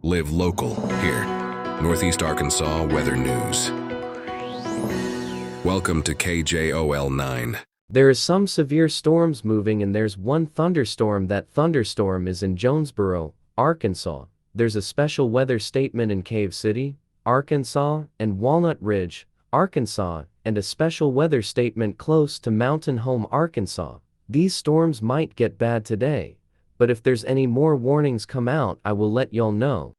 Live local here. Northeast Arkansas Weather News. Welcome to KJOL 9. There is some severe storms moving and there's one thunderstorm. That thunderstorm is in Jonesboro, Arkansas. There's a special weather statement in Cave City, Arkansas, and Walnut Ridge, Arkansas, and a special weather statement close to Mountain Home, Arkansas. These storms might get bad today, but if there's any more warnings come out, I will let y'all know.